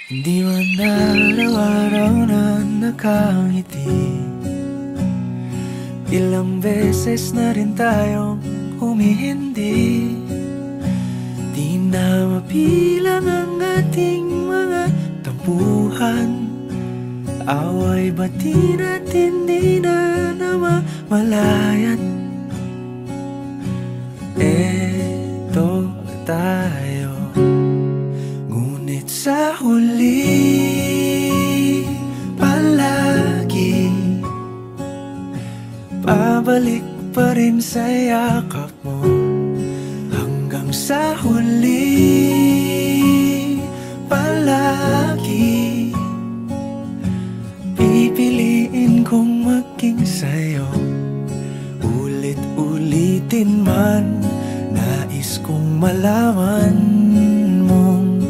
Hindi man araw-araw na nakangiti, ilang beses na rin tayong humihindi. Di na mapilang ang ating mga tampuhan, away bati natin di na namamalayan. Eto tayo, ngunit sa huli palagi pabalik pa rin sa yakap mo. Hanggang sa huli palagi pipiliin kong maging sa'yo. Ulit-ulitin man, nais kong malaman mong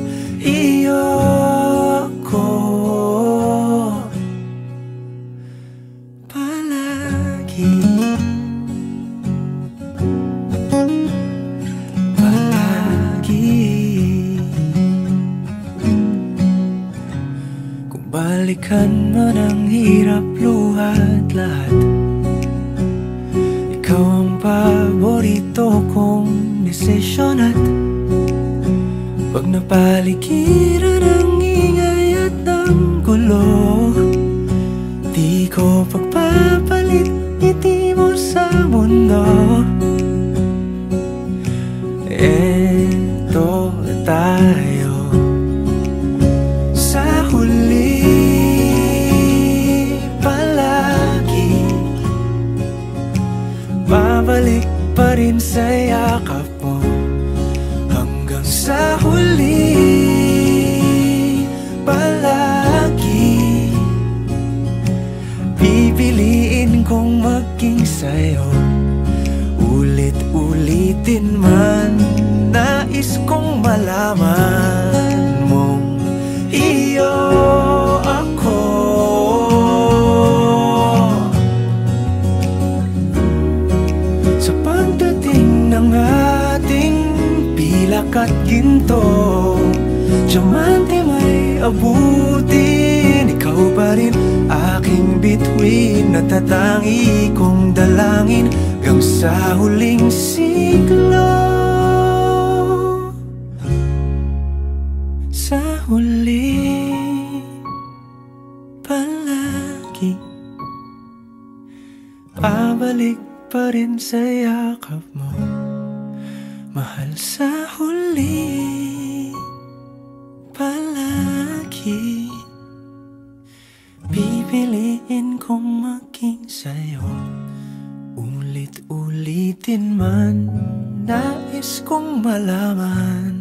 iyo ko palagi. Kung balikan man ang hirap, luha at lahat, ikaw ang paborito kong desisyon. At pag napaligiran ang ingay at ang gulo, di ko pagpapalit ngiti mo sa mundo. Eto tayo, sa huli palagi babalik pa rin sa yakap mo. Hanggang sa huli palagi pipiliin kong maging sa'yo. Ulit-ulitin man, nais kong malaman mong iyo ako. Sa pagdating ng ating pilak at ginto, diamante may abutin, ikaw pa rin aking bituin, natatangi kong dalangin hanggang sa huling siglo. Sa huli palagi pabalik pa rin sa yakap mo, mahal. Sa huli palagi pipiliin kong maging sa'yo. Ulit-ulitin man, nais kong malaman